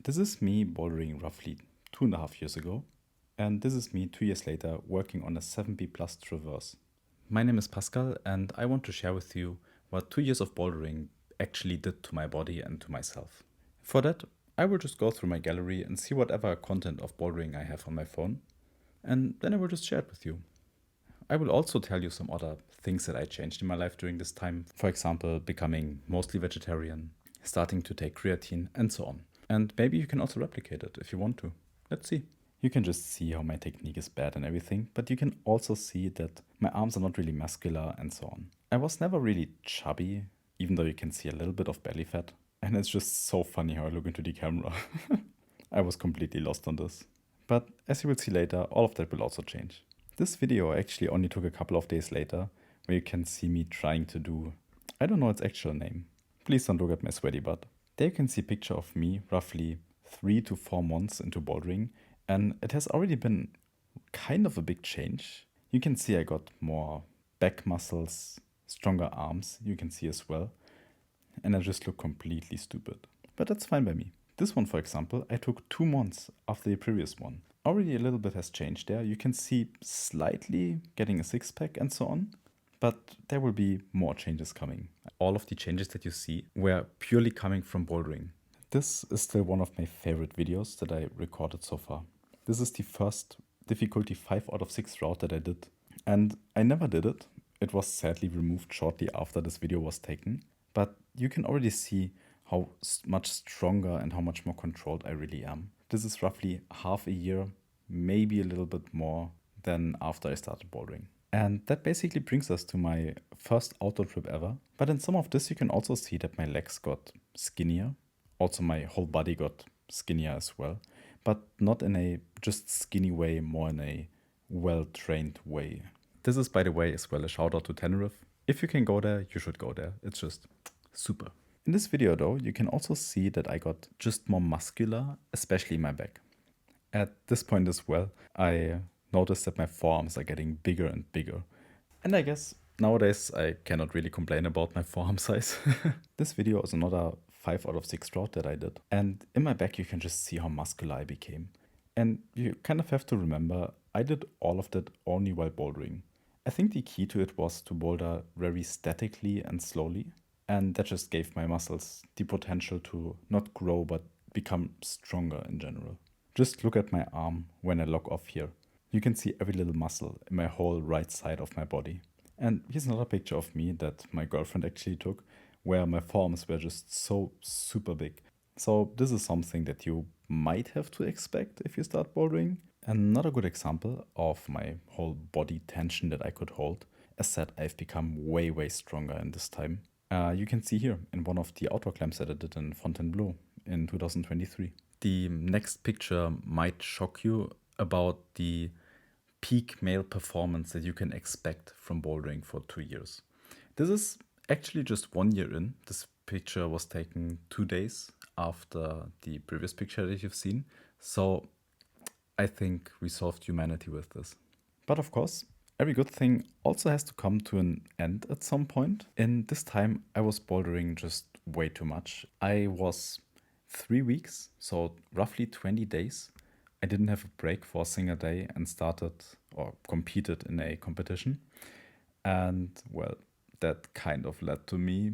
This is me bouldering roughly 2.5 years ago, and this is me 2 years later working on a 7B plus traverse. My name is Pascal, and I want to share with you what 2 years of bouldering actually did to my body and to myself. For that, I will just go through my gallery and see whatever content of bouldering I have on my phone, and then I will just share it with you. I will also tell you some other things that I changed in my life during this time. For example, becoming mostly vegetarian, starting to take creatine, and so on. And maybe you can also replicate it if you want to. Let's see. You can just see how my technique is bad and everything, but you can also see that my arms are not really muscular and so on. I was never really chubby, even though you can see a little bit of belly fat. And it's just so funny how I look into the camera. I was completely lost on this. But as you will see later, all of that will also change. This video actually only took a couple of days later, where you can see me trying to do, I don't know its actual name. Please don't look at my sweaty butt. There you can see a picture of me roughly 3 to 4 months into bouldering, and it has already been kind of a big change. You can see I got more back muscles, stronger arms, you can see as well, and I just look completely stupid. But that's fine by me. This one, for example, I took 2 months after the previous one. Already a little bit has changed there. You can see slightly getting a six-pack and so on, but there will be more changes coming. All of the changes that you see were purely coming from bouldering. This is still one of my favorite videos that I recorded so far. This is the first difficulty 5 out of 6 route that I did, and I never did it. It was sadly removed shortly after this video was taken, but you can already see how much stronger and how much more controlled I really am. This is roughly half a year, maybe a little bit more than after I started bouldering. And that basically brings us to my first outdoor trip ever. But in some of this you can also see that my legs got skinnier. Also my whole body got skinnier as well. But not in a just skinny way, more in a well-trained way. This is, by the way, as well a shout out to Tenerife. If you can go there, you should go there. It's just super. In this video though, you can also see that I got just more muscular, especially my back. At this point as well, I noticed that my forearms are getting bigger and bigger. And I guess nowadays I cannot really complain about my forearm size. This video is another 5 out of 6 route that I did. And in my back you can just see how muscular I became. And you kind of have to remember, I did all of that only while bouldering. I think the key to it was to boulder very statically and slowly. And that just gave my muscles the potential to not grow but become stronger in general. Just look at my arm when I lock off here. You can see every little muscle in my whole right side of my body. And here's another picture of me that my girlfriend actually took, where my forearms were just so super big. So this is something that you might have to expect if you start bouldering. Another good example of my whole body tension that I could hold. As said, I've become way stronger in this time. You can see here in one of the outdoor climbs that I did in Fontainebleau in 2023. The next picture might shock you about the peak male performance that you can expect from bouldering for 2 years. This is actually just 1 year in. This picture was taken 2 days after the previous picture that you've seen. So I think we solved humanity with this. But of course, every good thing also has to come to an end at some point. In this time, I was bouldering just way too much. I was 3 weeks, so roughly 20 days. I didn't have a break for a single day and started or competed in a competition. And well, that kind of led to me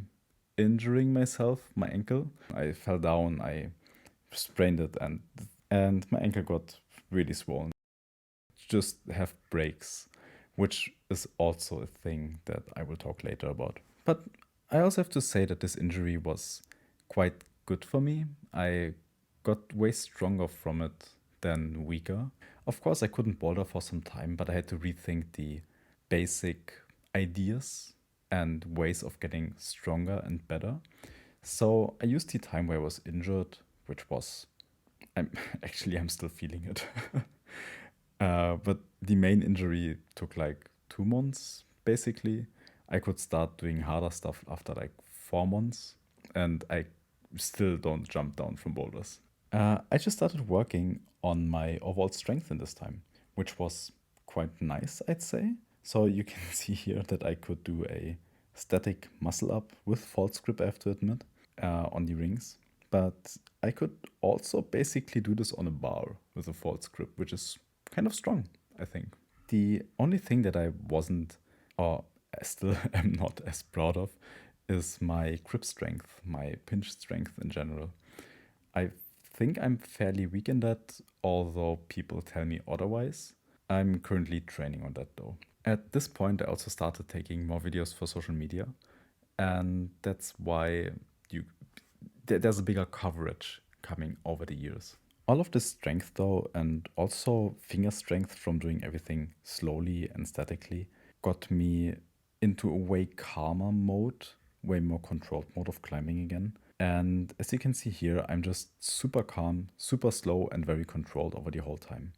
injuring myself, my ankle. I fell down, I sprained it, and my ankle got really swollen. Just have breaks, which is also a thing that I will talk later about. But I also have to say that this injury was quite good for me. I got way stronger from it than weaker. Of course, I couldn't boulder for some time, but I had to rethink the basic ideas and ways of getting stronger and better. So I used the time where I was injured, which was, I'm still feeling it. But the main injury took like 2 months, basically. I could start doing harder stuff after like 4 months, and I still don't jump down from boulders. I just started working on my overall strength in this time, which was quite nice, I'd say. So you can see here that I could do a static muscle up with false grip, I have to admit, on the rings. But I could also basically do this on a bar with a false grip, which is kind of strong, I think. The only thing that I wasn't, or I still am not as proud of, is my grip strength, my pinch strength in general. I think I'm fairly weak in that, although people tell me otherwise. I'm currently training on that though. At this point, I also started taking more videos for social media, and that's why you there's a bigger coverage coming over the years. All of this strength though, and also finger strength from doing everything slowly and statically, got me into a way calmer mode, way more controlled mode of climbing again. And as you can see here, I'm just super calm, super slow, and very controlled over the whole time.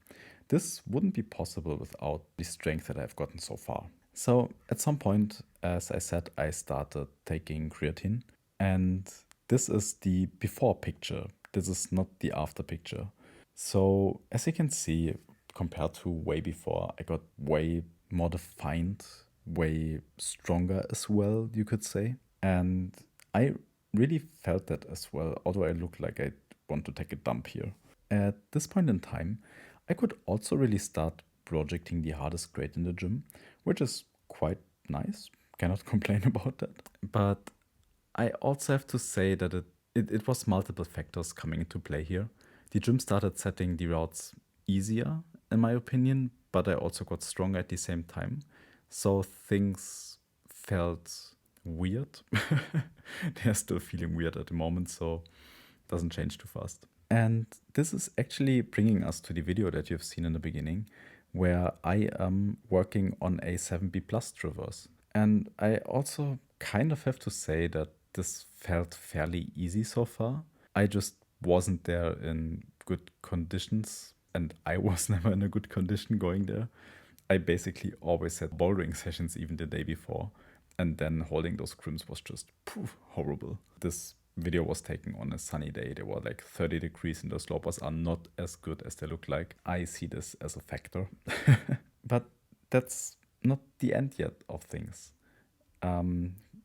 This wouldn't be possible without the strength that I've gotten so far. So at some point, as I said, I started taking creatine, and this is the before picture. This is not the after picture. So as you can see, compared to way before, I got way more defined, way stronger as well, you could say. And I really felt that as well, although I look like I want to take a dump here. At this point in time, I could also really start projecting the hardest grade in the gym, which is quite nice. Cannot complain about that. But I also have to say that it was multiple factors coming into play here. The gym started setting the routes easier, in my opinion, but I also got stronger at the same time. So things felt weird. They're still feeling weird at the moment, so doesn't change too fast. And this is actually bringing us to the video that you've seen in the beginning, where I am working on a 7B plus traverse. And I also kind of have to say that this felt fairly easy so far. I just wasn't there in good conditions, and I was never in a good condition going there. I basically always had bouldering sessions even the day before, and then holding those crims was just horrible. This video was taken on a sunny day. There were like 30 degrees and the slopers are not as good as they look like. I see this as a factor. But that's not the end yet of things.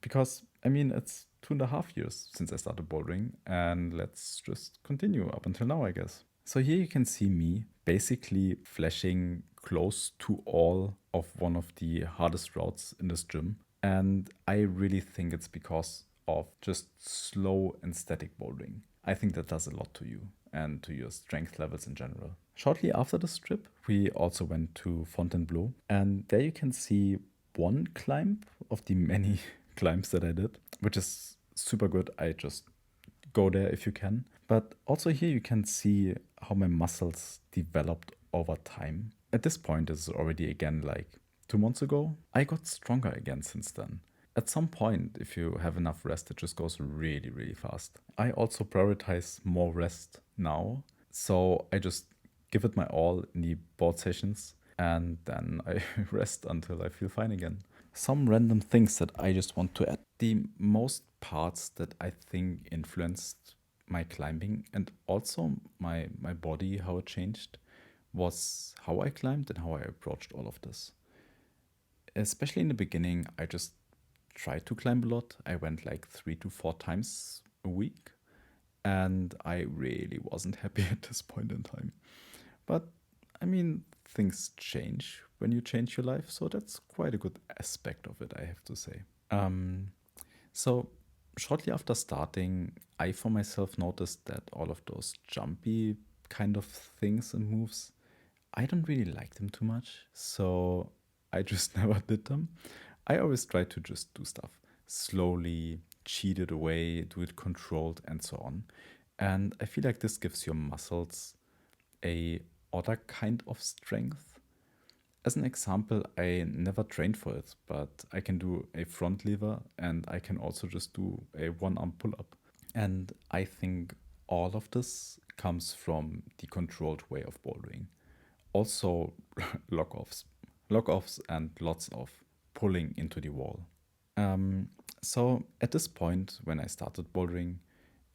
Because, I mean, it's 2.5 years since I started bouldering, and let's just continue up until now, I guess. So here you can see me basically flashing close to all of one of the hardest routes in this gym. And I really think it's because of just slow and static bouldering. I think that does a lot to you and to your strength levels in general. Shortly after this trip, we also went to Fontainebleau, and there you can see one climb of the many climbs that I did, which is super good. I just go there if you can. But also here you can see how my muscles developed over time. At this point, this is already again like 2 months ago. I got stronger again since then. At some point, if you have enough rest, it just goes really, really fast. I also prioritize more rest now. So I just give it my all in the board sessions, and then I rest until I feel fine again. Some random things that I just want to add. The most parts that I think influenced my climbing and also my body, how it changed, was how I climbed and how I approached all of this. Especially in the beginning, I just tried to climb a lot. I went like 3 to 4 times a week, and I really wasn't happy at this point in time. But I mean, things change when you change your life, so that's quite a good aspect of it, I have to say. So shortly after starting, I for myself noticed that all of those jumpy kind of things and moves, I don't really like them too much, so I just never did them. I always try to just do stuff slowly, cheat it away, do it controlled, and so on. And I feel like this gives your muscles a other kind of strength. As an example, I never trained for it, but I can do a front lever and I can also just do a one-arm pull-up. And I think all of this comes from the controlled way of bouldering. Also, lock-offs. Lock-offs and lots of pulling into the wall. So at this point, when I started bouldering,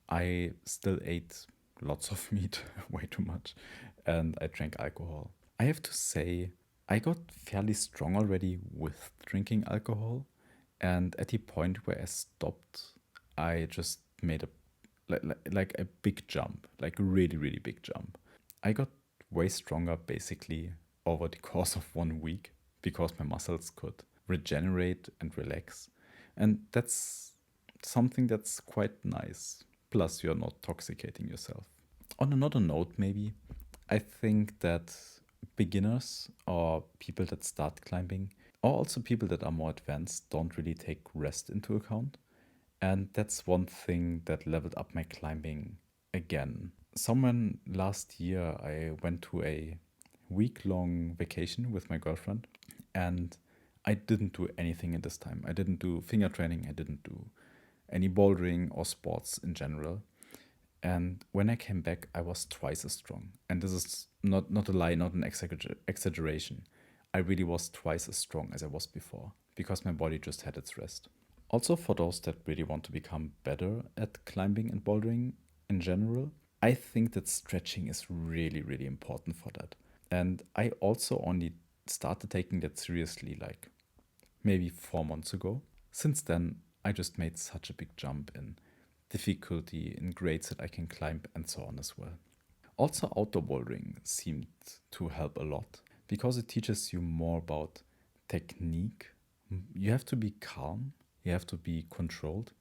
I still ate lots of meat, way too much, and I drank alcohol. I have to say, I got fairly strong already with drinking alcohol, and at the point where I stopped, I just made a like a big jump, like a really, really big jump. I got way stronger basically over the course of 1 week because my muscles could regenerate and relax. And that's something that's quite nice. Plus, you're not toxicating yourself. On another note, maybe, I think that beginners or people that start climbing, or also people that are more advanced, don't really take rest into account. And that's one thing that leveled up my climbing again. Someone last year, I went to a week long vacation with my girlfriend, and I didn't do anything in this time. I didn't do finger training, I didn't do any bouldering or sports in general. And when I came back, I was twice as strong. And this is not a lie, not an exaggeration. I really was twice as strong as I was before because my body just had its rest. Also, for those that really want to become better at climbing and bouldering in general, I think that stretching is really, really important for that. And I also only started taking that seriously like maybe 4 months ago. Since then, I just made such a big jump in difficulty, in grades that I can climb, and so on as well. Also, outdoor bouldering seemed to help a lot because it teaches you more about technique. You have to be calm, you have to be controlled,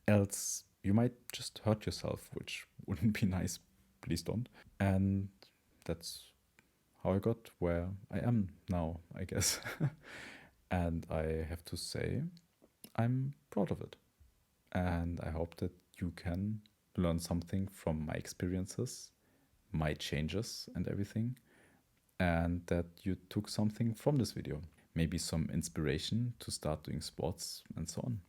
else you might just hurt yourself, which wouldn't be nice. Please don't. And that's how I got where I am now, I guess. And I have to say, I'm proud of it. And I hope that you can learn something from my experiences, my changes, and everything. And that you took something from this video. Maybe some inspiration to start doing sports and so on.